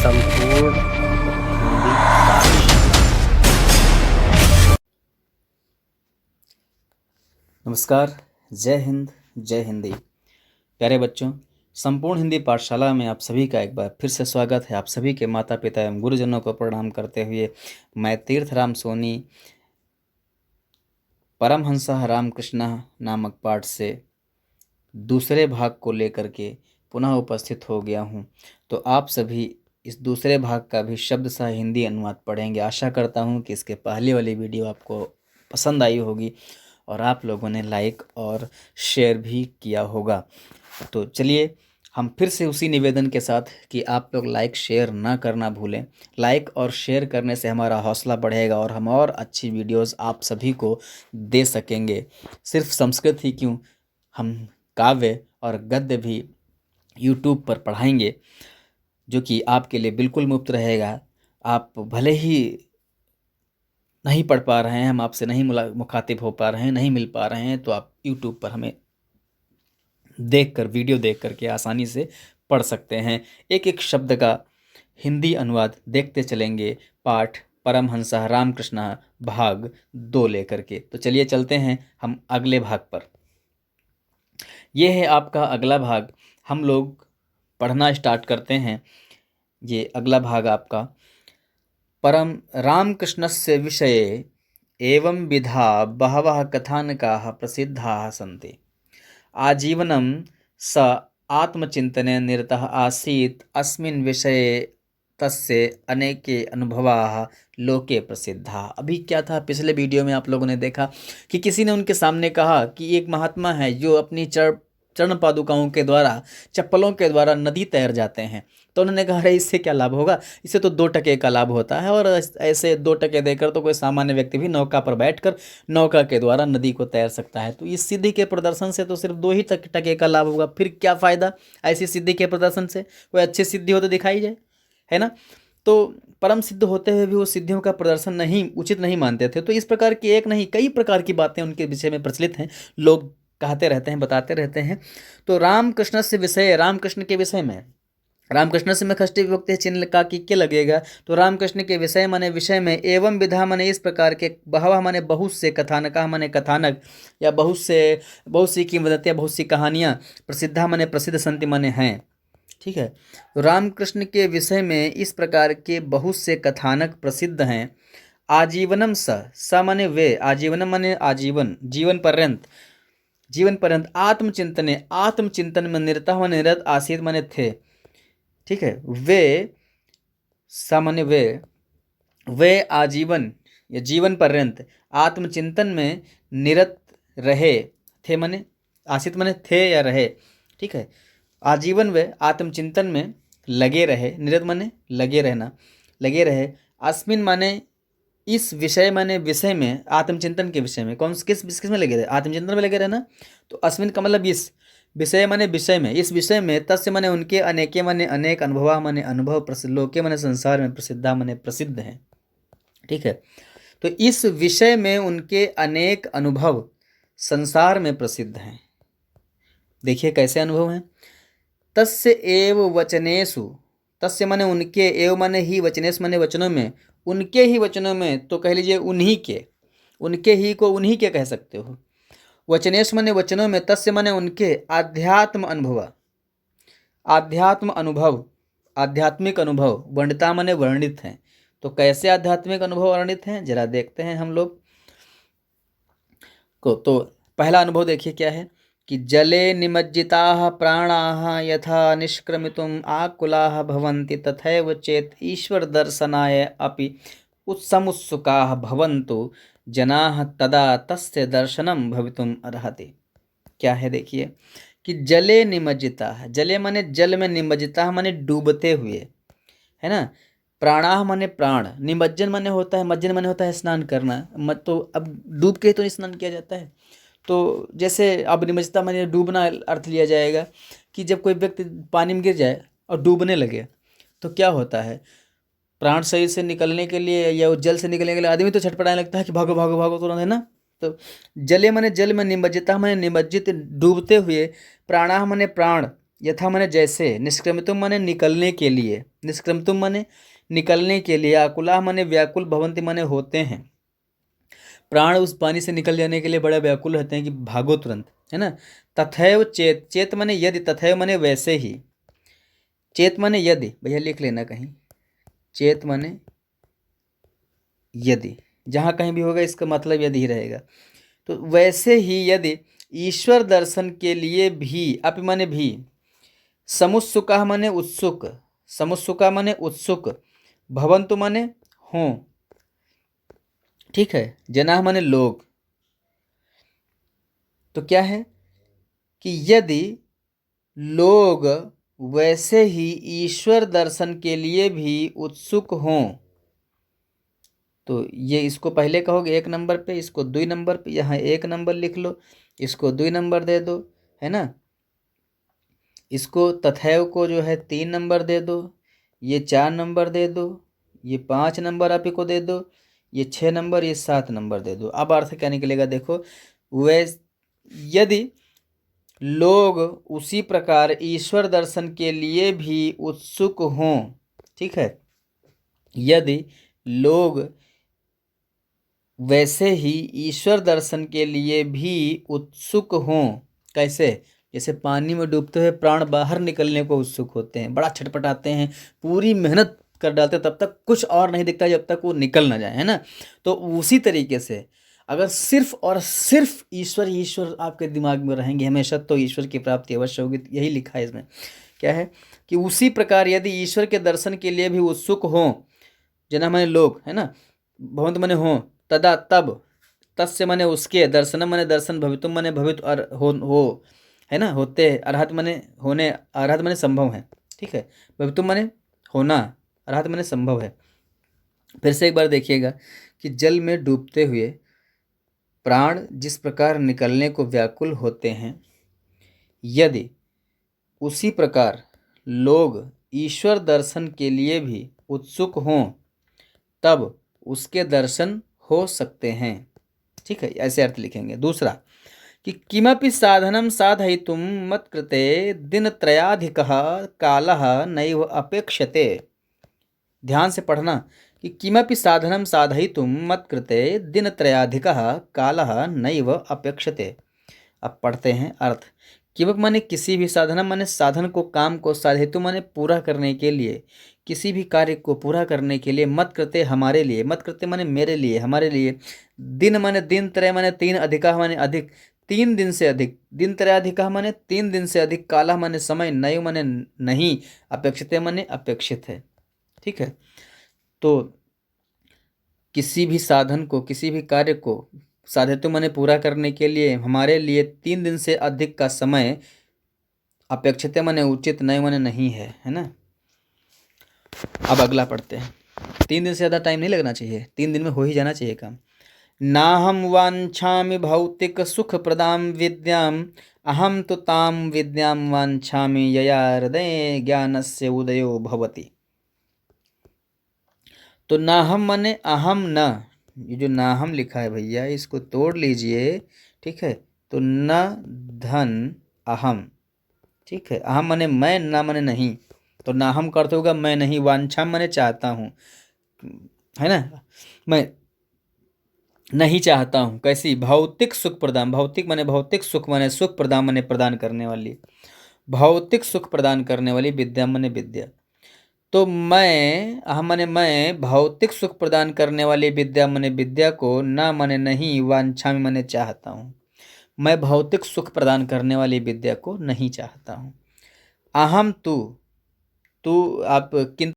संपूर्ण हिंदी पाठशाला। नमस्कार, जय हिंद, जय हिंदी। प्यारे बच्चों, संपूर्ण हिंदी पाठशाला में आप सभी का एक बार फिर से स्वागत है। आप सभी के माता पिता एवं गुरुजनों को प्रणाम करते हुए मैं तीर्थराम सोनी परमहंसा रामकृष्ण नामक पाठ से दूसरे भाग को लेकर के पुनः उपस्थित हो गया हूँ। तो आप सभी इस दूसरे भाग का भी शब्दशः हिंदी अनुवाद पढ़ेंगे। आशा करता हूँ कि इसके पहले वाली वीडियो आपको पसंद आई होगी और आप लोगों ने लाइक और शेयर भी किया होगा। तो चलिए हम फिर से उसी निवेदन के साथ कि आप लोग लाइक शेयर ना करना भूलें। लाइक और शेयर करने से हमारा हौसला बढ़ेगा और हम और अच्छी वीडियोस आप सभी को दे सकेंगे। सिर्फ संस्कृत ही क्यों, हम काव्य और गद्य भी यूट्यूब पर पढ़ाएंगे, जो कि आपके लिए बिल्कुल मुफ्त रहेगा। आप भले ही नहीं पढ़ पा रहे हैं, हम आपसे नहीं मुखातिब हो पा रहे हैं, नहीं मिल पा रहे हैं, तो आप यूट्यूब पर हमें देखकर, वीडियो देख करके आसानी से पढ़ सकते हैं। एक एक शब्द का हिंदी अनुवाद देखते चलेंगे। पाठ परमहंसा रामकृष्ण भाग 2 लेकर के। तो चलिए चलते हैं हम अगले भाग पर। ये है आपका अगला भाग। हम लोग पढ़ना स्टार्ट करते हैं। ये अगला भाग आपका परम रामकृष्णस्य विषये एवं विधा बहवः कथानकाः प्रसिद्धाः सन्ति। आजीवनं स आत्मचिन्तने निरतः आसीत्। अस्मिन् विषये तस्य अनेके अनुभवाः लोके प्रसिद्धाः। अभी क्या था, पिछले वीडियो में आप लोगों ने देखा कि किसी ने उनके सामने कहा कि एक महात्मा है जो अपनी चरण पादुकाओं के द्वारा, चप्पलों के द्वारा नदी तैर जाते हैं। तो उन्होंने कहा, अरे इससे क्या लाभ होगा, इससे तो 2 टके का लाभ होता है, और ऐसे 2 टके देकर तो कोई सामान्य व्यक्ति भी नौका पर बैठकर नौका के द्वारा नदी को तैर सकता है। तो इस सिद्धि के प्रदर्शन से तो सिर्फ 2 ही टके का लाभ होगा, फिर क्या फ़ायदा ऐसी सिद्धि के प्रदर्शन से। कोई अच्छी सिद्धि हो तो दिखाई जाए, है ना। तो परम सिद्ध होते हुए भी वो सिद्धियों का प्रदर्शन नहीं, उचित नहीं मानते थे। तो इस प्रकार की एक नहीं कई प्रकार की बातें उनके विषय में प्रचलित हैं, लोग कहते रहते हैं, बताते रहते हैं। तो रामकृष्ण से विषय, रामकृष्ण के विषय में, रामकृष्ण से में षष्ठी विभक्ति है, चिन्ह का कि के लगेगा। तो रामकृष्ण के विषय माने विषय में, एवं विधा माने इस प्रकार के, बहवा माने बहुत से, कथानका माने कथानक या बहुत सी किंवदंतियाँ, बहुत सी कहानियाँ, प्रसिद्धा माने प्रसिद्ध, संति माने हैं। ठीक है। तो रामकृष्ण के विषय में इस प्रकार के बहुत से कथानक प्रसिद्ध हैं। आजीवनम स माने वे, आजीवनम माने आजीवन, जीवन पर्यंत, जीवन पर्यंत, आत्मचिंतन में निरता माने निरत, आसीत माने थे। ठीक है। वे सामान्य, वे आजीवन या जीवन पर्यंत आत्मचिंतन में निरत रहे। थे माने आसित माने थे या रहे। ठीक है। आजीवन वे आत्मचिंतन में लगे रहे, निरत माने लगे रहना, लगे रहे। अस्मिन माने इस विषय माने विषय में, आत्मचिंतन के विषय में, किस में लगे रहे, आत्मचिंतन में लगे रहना। तो अस्मिन का मतलब इस, विषय माने विषय में, इस विषय में, तस्य माने उनके, अनेके माने अनेक, अनुभवा माने अनुभव, प्रसिद्ध, लोके माने संसार में, प्रसिद्धा माने प्रसिद्ध हैं। ठीक है। तो इस विषय में उनके अनेक अनुभव संसार में प्रसिद्ध हैं। देखिए कैसे अनुभव हैं। तस्य एव वचनेषु, तस्य माने उनके, एव माने ही, वचनेषु माने वचनों में, उनके ही वचनों में, तो कह लीजिए उन्हीं के, उनके ही को उन्हीं के कह सकते हो। वचनेश माने वचनों में, तस्य माने उनके, आध्यात्म अनुभव, आध्यात्म अनुभव, आध्यात्मिक अनुभव, वर्णिता माने वर्णित हैं। तो कैसे आध्यात्मिक अनुभव वर्णित हैं, जरा देखते हैं हम लोग को। तो पहला अनुभव देखिए क्या है कि जले निमज्जिताः प्राणाः यथा निष्क्रमितुम् आकुलाः भवन्ति तथैव चेत् ईश्वर दर्शनाय अपि उत्समुत्सुकाः भवन्तु जनाः तदा तस्य दर्शनम भवितुम अर्हति। क्या है देखिए कि जले निमज्जिताः, जले माने जल में, निमज्जिताः माने डूबते हुए, है ना। प्राणाः माने प्राण, निमज्जन माने होता है, मज्जन माने होता है स्नान करना। तो अब डूब के तो स्नान किया जाता है। तो जैसे अब निमज्जिता माने डूबना अर्थ लिया जाएगा कि जब कोई व्यक्ति पानी में गिर जाए और डूबने लगे तो क्या होता है, प्राण शरीर से निकलने के लिए या जल से निकलने के लिए आदमी तो छटपटाने लगता है कि भागो भागो भागो तुरंत, है ना। तो जले माने जल में, निमज्जिता माने निमज्जित, डूबते हुए, प्राणाः माने प्राण, यथा माने जैसे, निष्क्रमितुम माने निकलने के लिए, निष्क्रमितुम माने निकलने के लिए, आकुला माने व्याकुल, भवंती माने होते हैं। प्राण उस पानी से निकल जाने के लिए बड़ा व्याकुल रहते हैं कि भागो तुरंत, है ना। तथैव चेत, चेत माने यदि, तथैव माने वैसे ही, चेत माने यदि, भैया लिख लेना कहीं, चेत माने यदि, जहाँ कहीं भी होगा इसका मतलब यदि ही रहेगा। तो वैसे ही यदि ईश्वर दर्शन के लिए भी, अपि माने भी, समुत्सुका माने उत्सुक, समुत्सुका माने उत्सुक, भवन्तु माने हों, ठीक है, जनाः माने लोग। तो क्या है कि यदि लोग वैसे ही ईश्वर दर्शन के लिए भी उत्सुक हों, तो ये इसको पहले कहोगे 1 नंबर पे, इसको 2 नंबर पे, यहाँ 1 नंबर लिख लो, इसको 2 नंबर दे दो, है ना। इसको तथैव को जो है 3 नंबर दे दो, ये 4 नंबर दे दो, ये 5 नंबर आप ही को दे दो, ये 6 नंबर, ये 7 नंबर दे दो। अब अर्थ क्या निकलेगा देखो, वैस यदि लोग उसी प्रकार ईश्वर दर्शन के लिए भी उत्सुक हों, ठीक है, यदि लोग वैसे ही ईश्वर दर्शन के लिए भी उत्सुक हों, कैसे, जैसे पानी में डूबते हुए प्राण बाहर निकलने को उत्सुक होते हैं, बड़ा छटपटाते हैं, पूरी मेहनत कर डालते हैं, तब तक कुछ और नहीं दिखता जब तक वो निकल ना जाए, है ना। तो उसी तरीके से अगर सिर्फ और सिर्फ ईश्वर ईश्वर आपके दिमाग में रहेंगे हमेशा, तो ईश्वर की प्राप्ति अवश्य होगी। यही लिखा है इसमें, क्या है कि उसी प्रकार यदि ईश्वर के दर्शन के लिए भी उत्सुक हों, जना माने लोग, है ना, भवंत माने हों, तदा तब, तस्य माने उसके, दर्शनम माने दर्शन, भवितुम माने भवित, और हो, है ना, होते, अर्हत माने होने, अर्हत माने संभव है, ठीक है, भवितुम माने होना, अर्हत माने संभव है। फिर से एक बार देखिएगा कि जल में डूबते हुए प्राण जिस प्रकार निकलने को व्याकुल होते हैं, यदि उसी प्रकार लोग ईश्वर दर्शन के लिए भी उत्सुक हों, तब उसके दर्शन हो सकते हैं, ठीक है, ऐसे अर्थ लिखेंगे। दूसरा कि किमपि साधनं साधयितुं मत्कृते दिनत्रयाधिकः कालः नैव अपेक्षते। ध्यान से पढ़ना कि किमपि साधनं साधयितुं मत्कृते दिनत्रयाधिकः कालः नैव अपेक्षते। अब पढ़ते हैं अर्थ। किमक माने किसी भी साधन, माने साधन को, काम को, साधयितुं माने पूरा करने के लिए, किसी भी कार्य को पूरा करने के लिए, मत कृते हमारे लिए, मत कृते माने मेरे लिए, हमारे लिए, दिन माने दिन, त्रय माने 3, अधिका माने अधिक, 3 दिन से अधिक, दिन त्रयाधिका माने 3 दिन से अधिक, काला माने समय, नयु माने नहीं, अपेक्षित माने अपेक्षित है, ठीक है। तो किसी भी साधन को, किसी भी कार्य को साधयितुं माने पूरा करने के लिए हमारे लिए 3 दिन से अधिक का समय, अपेक्षित माने उचित, नय माने नहीं है ना। अब अगला पढ़ते हैं। 3 दिन से ज़्यादा टाइम नहीं लगना चाहिए, 3 दिन में हो ही जाना चाहिए काम। नाहं वाञ्छामि भौतिक सुख प्रदां विद्याम्, अहं तु तां विद्यां वाञ्छामि यया हृदये ज्ञानस्य उदयो भवति। तो नाहम माने अहम न, ये जो नाहम लिखा है भैया इसको तोड़ लीजिए, ठीक है। तो न धन अहम, ठीक है, अहम माने मैं, ना माने नहीं, तो नाहम का अर्थ होगा मैं नहीं, वांछा माने चाहता हूँ, है ना, मैं नहीं चाहता हूँ। कैसी, भौतिक सुख प्रदान, भौतिक माने भौतिक, सुख माने सुख, प्रदान माने प्रदान करने वाली, भौतिक सुख प्रदान करने वाली, विद्या माने विद्या। तो मैं, अहम माने मैं, भौतिक सुख प्रदान करने वाली विद्या माने विद्या को, ना माने नहीं, वांछा माने चाहता हूँ। मैं भौतिक सुख प्रदान करने वाली विद्या को नहीं चाहता हूँ। अहम तू, तू आप किन,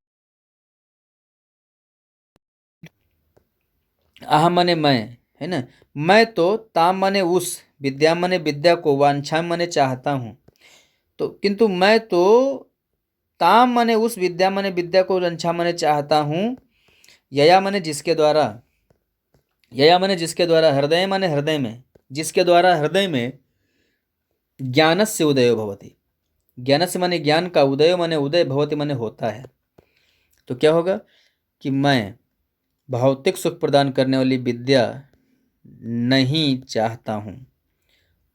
अहम माने मैं, है ना, मैं तो ताम माने उस, विद्या माने विद्या को, वांछा माने चाहता हूँ। तो किंतु मैं तो ताम माने उस, विद्या माने विद्या को, वांछा माने चाहता हूँ, यया माने जिसके द्वारा, यया माने जिसके द्वारा, हृदय माने हृदय में, जिसके द्वारा हृदय में ज्ञानस्य उदयो भवति, ज्ञानस्य माने ज्ञान का, उदय माने उदय, भवति माने होता है। तो क्या होगा कि मैं भौतिक सुख प्रदान करने वाली विद्या नहीं चाहता हूँ,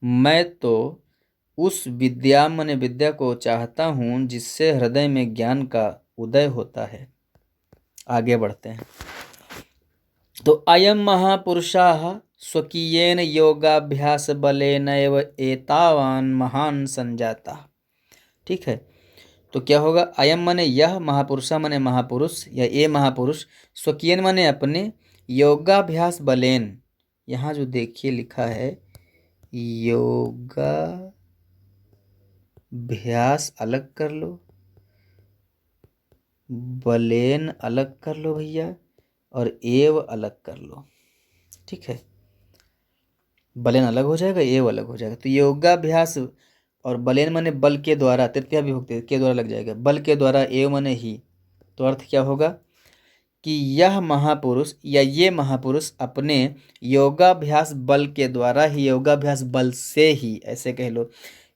मैं तो उस विद्या माने विद्या को चाहता हूँ जिससे हृदय में ज्ञान का उदय होता है। आगे बढ़ते हैं। तो अयम महापुरुषाः स्वकीयेन योगाभ्यास बलेन एव एतावान महान संजाता। ठीक है, तो क्या होगा? अयम माने यह, महापुरुषा माने महापुरुष या ये महापुरुष, स्वकीयन माने अपने, योगाभ्यास बलेन, यहाँ जो देखिए लिखा है योगाभ्यास अलग कर लो, बलेन अलग कर लो भैया, और एव अलग कर लो। ठीक है, बलेन अलग हो जाएगा, एव अलग हो जाएगा। तो योगाभ्यास और बलेन माने बल के द्वारा, तृतीया विभक्ति के द्वारा लग जाएगा, बल के द्वारा, एव माने ही। तो अर्थ क्या होगा कि यह महापुरुष या ये महापुरुष अपने योगाभ्यास बल के द्वारा ही, योगाभ्यास बल से ही, ऐसे कह लो।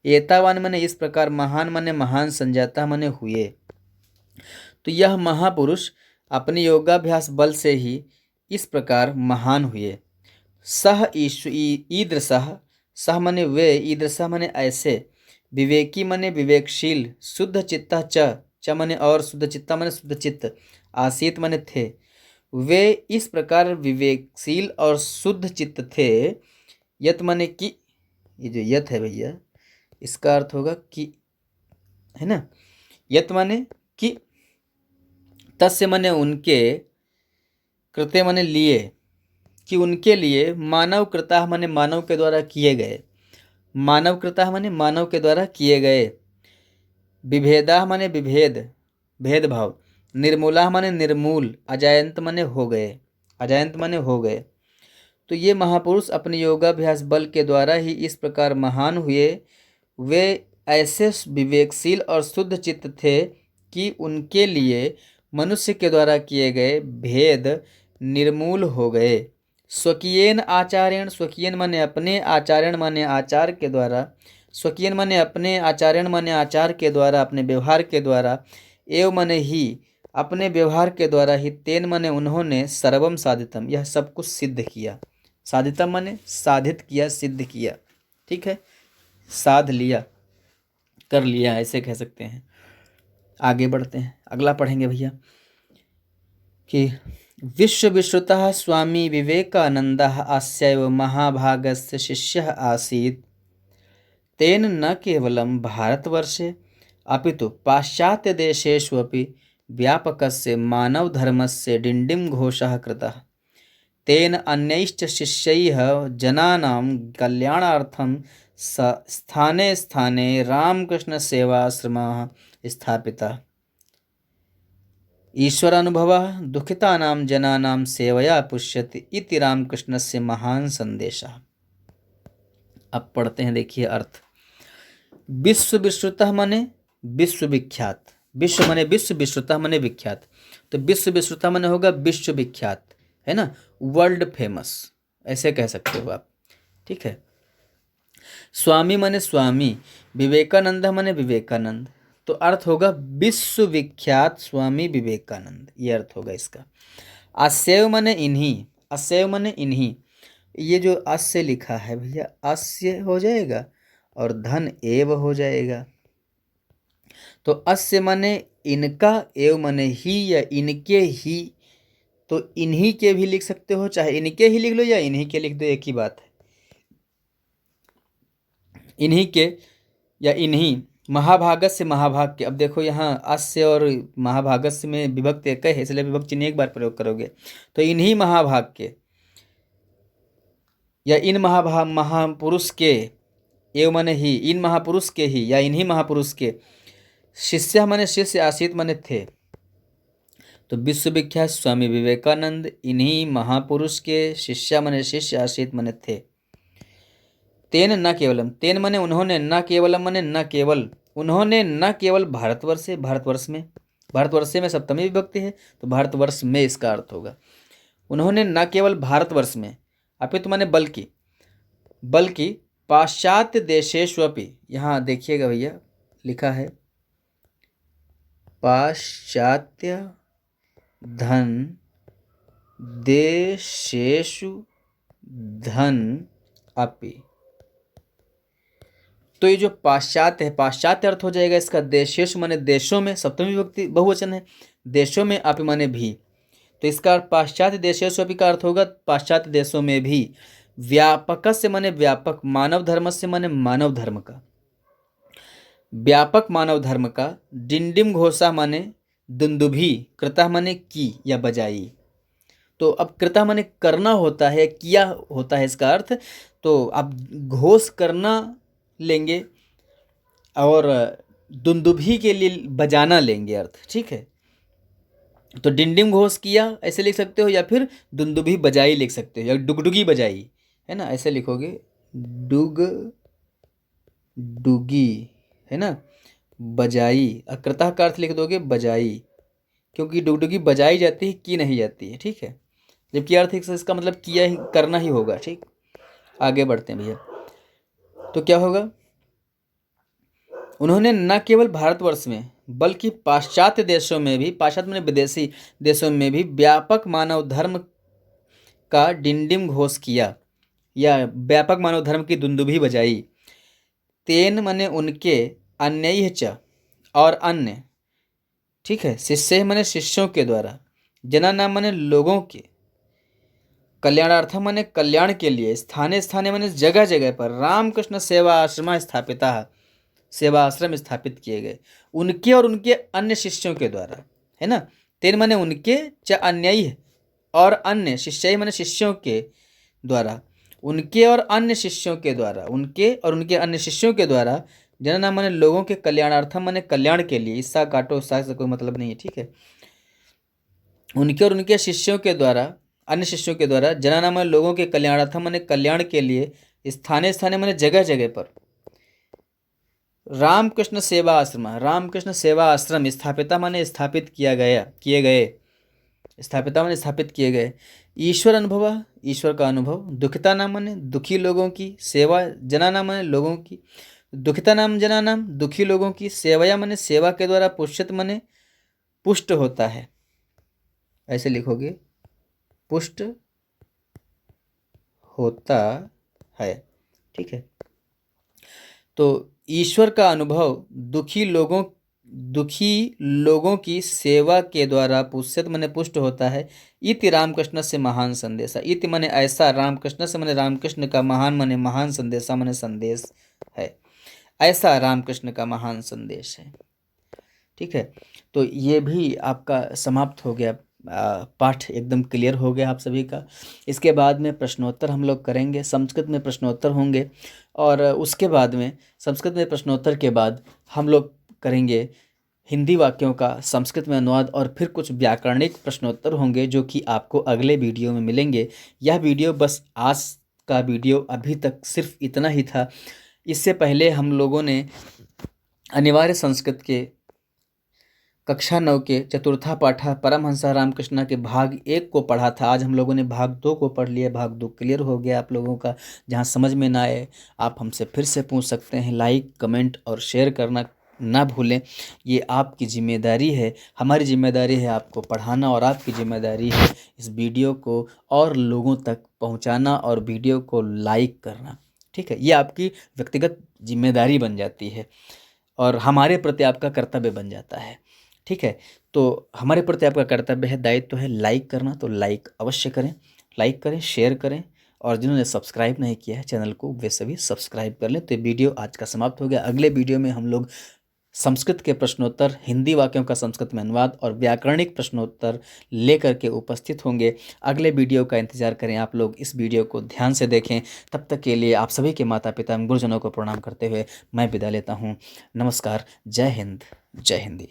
एतावान माने इस प्रकार, महान माने महान, संजाता माने हुए। तो यह महापुरुष अपने योगाभ्यास बल से ही इस प्रकार महान हुए। सह ईदृशः, सह माने वे, ईदृशः माने ऐसे, विवेकी माने विवेकशील, शुद्ध चित्तः च माने और, शुद्ध चित्ता माने शुद्ध चित्त, आसीत माने थे, वे इस प्रकार विवेकशील और शुद्ध चित्त थे। यत माने कि, ये जो यत है भैया इसका अर्थ होगा कि, है ना। यत माने कि, तस्य माने उनके, कृत्य माने लिए, कि उनके लिए, मानव कृता माने मानव के द्वारा किए गए, मानव कृता माने मानव के द्वारा किए गए, विभेदा माने विभेद, भेदभाव, निर्मूला माने निर्मूल, अजायंत माने हो गए, अजायंत माने हो गए। तो ये महापुरुष अपने योगाभ्यास बल के द्वारा ही इस प्रकार महान हुए। वे ऐसे विवेकशील और शुद्ध चित्त थे कि उनके लिए मनुष्य के द्वारा किए गए भेद निर्मूल हो गए। स्वकीयेन आचार्यण, स्वकीयन माने अपने, आचार्यण माने आचार के द्वारा, स्वकीयन माने अपने, आचार्यण माने आचार के द्वारा, अपने व्यवहार के द्वारा, एव माने ही, अपने व्यवहार के द्वारा ही, तेन माने उन्होंने, सर्वम साधितम, यह सब कुछ सिद्ध किया। साधितम माने साधित किया, सिद्ध किया। ठीक है, साध लिया, कर लिया, ऐसे कह सकते हैं। आगे बढ़ते हैं, अगला पढ़ेंगे भैया कि विश्व विश्रुतः स्वामी विवेकानंदः अस्यैव महाभागस्य शिष्यः आसीत्। तेन न केवलं भारतवर्षे अपितु पाश्चात्यदेशेषु अपि व्यापकस्य मानवधर्मस्य डिण्डिमघोषः कृतः। तेन अन्यैश्च शिष्यैः जनानां कल्याणार्थं स्थाने स्थाने रामकृष्णसेवाश्रमः स्थापितः। ईश्वरानुभवः दुःखितानां जनानां सेवया पुष्यति इति रामकृष्णस्य महान संदेशः। अब पढ़ते हैं, देखिए अर्थ। विश्व विश्रुतः माने विश्व विख्यात, विश्व माने विश्व, विश्रुतः माने विख्यात। तो विश्व विश्रुतः माने होगा विश्व विख्यात, है ना, वर्ल्ड फेमस, ऐसे कह सकते हो आप। ठीक है। स्वामी माने स्वामी, विवेकानंद माने विवेकानंद, तो अर्थ होगा विश्व विख्यात स्वामी विवेकानंद, ये अर्थ होगा इसका। अस्यैव माने इन्हीं, अस्यैव माने इन्हीं, ये जो अस्य लिखा है भैया, अस्य हो जाएगा और धन एव हो जाएगा। तो अस्य माने इनका, एव माने ही या इनके ही, तो इन्हीं के भी लिख सकते हो, चाहे इनके ही लिख लो या इन्हीं के लिख दो, एक ही बात है। इन्हीं के या इन्हीं, महाभागस्य, महाभाग के। अब देखो यहाँ अस्य और महाभागस्य में विभक्ति एक है, इसलिए विभक्ति चिन्ह एक बार प्रयोग करोगे। तो इन्हीं महाभाग के या इन महापुरुष के, एव माने ही, इन महापुरुष के ही या इन्हीं महापुरुष के, शिष्य माने शिष्य, आसीत माने थे। तो विश्वविख्यात स्वामी विवेकानंद इन्हीं महापुरुष के शिष्य माने शिष्य, आसीत माने थे। तेन न केवलम, तेन माने उन्होंने, न केवलम माने न केवल, उन्होंने न केवल भारतवर्ष, भारतवर्ष में, भारतवर्ष में सप्तमी विभक्ति है, तो भारतवर्ष में इसका अर्थ होगा। उन्होंने न केवल भारतवर्ष में, अपितु माने बल्कि, बल्कि पाश्चात्य देशेषु अपि, यहाँ देखिएगा भैया लिखा है पाश्चात्य धन देशेषु धन अपि, तो ये जो पाश्चात्य है, पाश्चात्य अर्थ हो जाएगा इसका देशेषु माने देशों में, सप्तमी विभक्ति बहुवचन है, देशों में, अपि माने भी, तो इसका अर्थ पाश्चात्य देशेषु अपि का अर्थ होगा पाश्चात्य देशों में भी। व्यापक से माने व्यापक, मानव धर्म से माने मानव धर्म का, व्यापक मानव धर्म का। डिंडिम घोषा माने दुंदुभी, कृतः माने की या बजाई। तो अब कृतः माने करना होता है, किया होता है इसका अर्थ। तो अब घोष करना लेंगे और दुंदुभी के लिए बजाना लेंगे अर्थ, ठीक है। तो डिंडिम घोष किया ऐसे लिख सकते हो, या फिर दुंदुभी बजाई लिख सकते हो, या डुगडुगी बजाई, है ना, ऐसे लिखोगे डुग डुगी, है ना, बजाई। कृतः का अर्थ लिख दोगे बजाई, क्योंकि डुगडुगी बजाई जाती है, की नहीं जाती है, ठीक है। जबकि अर्थ इसका मतलब किया ही, करना ही होगा, ठीक। आगे बढ़ते हैं भैया। तो क्या होगा, उन्होंने न केवल भारतवर्ष में बल्कि पाश्चात्य देशों में भी, पाश्चात्य में विदेशी देशों में भी व्यापक मानव धर्म का डिंडिम घोष किया, या व्यापक मानव धर्म की दुंदुभी बजाई। तेन माने उनके, अन्य च और अन्य, ठीक है। शिष्य माने शिष्यों के द्वारा, जना नाम माने लोगों के, कल्याणार्थम माने कल्याण के लिए, स्थाने स्थाने माने जगह जगह पर, रामकृष्ण सेवा आश्रमा स्थापिता, सेवा आश्रम स्थापित किए गए उनके और उनके अन्य शिष्यों के द्वारा, है ना। तेन माने उनके, च अन्य और अन्य, शिष्य माने शिष्यों के द्वारा, उनके और अन्य शिष्यों के द्वारा, उनके और उनके अन्य शिष्यों के द्वारा, जना नाम माने लोगों के, कल्याणार्थम माने कल्याण के लिए, इससा काटो, सा से कोई मतलब नहीं है, ठीक है। उनके और उनके शिष्यों के द्वारा, अन्य शिष्यों के द्वारा, जना नाम माने लोगों के, कल्याणार्थम माने कल्याण के लिए, स्थाने स्थाने माने जगह जगह पर, रामकृष्ण सेवा आश्रम, रामकृष्ण सेवा आश्रम स्थापिता माने स्थापित किया गया, किए गए, स्थापिता माने स्थापित किए गए। ईश्वर अनुभव, ईश्वर का अनुभव। दुखिता नाम माने दुखी लोगों की, सेवा जना नाम माने लोगों की, दुखिता नाम जना नाम दुखी लोगों की, सेवया माने सेवा के द्वारा, पुष्यत माने पुष्ट होता है, ऐसे लिखोगे पुष्ट होता है, ठीक है। तो ईश्वर का अनुभव दुखी लोगों की सेवा के द्वारा पुष्यत माने पुष्ट होता है। इति रामकृष्ण से महान संदेशा, इति माने ऐसा, रामकृष्ण से माने रामकृष्ण का, महान माने महान, संदेशा माने संदेश है, ऐसा रामकृष्ण का महान संदेश है, ठीक है। तो ये भी आपका समाप्त हो गया, पाठ एकदम क्लियर हो गया आप सभी का। इसके बाद में प्रश्नोत्तर हम लोग करेंगे, संस्कृत में प्रश्नोत्तर होंगे, और उसके बाद में संस्कृत में प्रश्नोत्तर के बाद हम लोग करेंगे हिंदी वाक्यों का संस्कृत में अनुवाद, और फिर कुछ व्याकरणिक प्रश्नोत्तर होंगे जो कि आपको अगले वीडियो में मिलेंगे। यह वीडियो बस आज का वीडियो अभी तक सिर्फ इतना ही था। इससे पहले हम लोगों ने अनिवार्य संस्कृत के कक्षा 9 के चतुर्था पाठा परमहंसा रामकृष्ण के भाग 1 को पढ़ा था। आज हम लोगों ने भाग 2 को पढ़ लिया। भाग 2 क्लियर हो गया आप लोगों का। जहां समझ में ना आए आप हमसे फिर से पूछ सकते हैं। लाइक, कमेंट और शेयर करना ना भूलें, ये आपकी जिम्मेदारी है। हमारी जिम्मेदारी है आपको पढ़ाना, और आपकी जिम्मेदारी है इस वीडियो को और लोगों तक पहुंचाना और वीडियो को लाइक करना, ठीक है। ये आपकी व्यक्तिगत जिम्मेदारी बन जाती है और हमारे प्रति आपका कर्तव्य बन जाता है, ठीक है। तो हमारे प्रति आपका कर्तव्य है, दायित्व है लाइक करना, तो लाइक अवश्य करें, लाइक करें, शेयर करें, और जिन्होंने सब्सक्राइब नहीं किया है चैनल को वे सभी सब्सक्राइब कर लें। तो ये वीडियो आज का समाप्त हो गया। अगले वीडियो में हम लोग संस्कृत के प्रश्नोत्तर, हिंदी वाक्यों का संस्कृत में अनुवाद और व्याकरणिक प्रश्नोत्तर लेकर के उपस्थित होंगे। अगले वीडियो का इंतजार करें आप लोग, इस वीडियो को ध्यान से देखें। तब तक के लिए आप सभी के माता पिता एवं गुरुजनों को प्रणाम करते हुए मैं विदा लेता हूँ। नमस्कार, जय हिंद, जय हिंदी।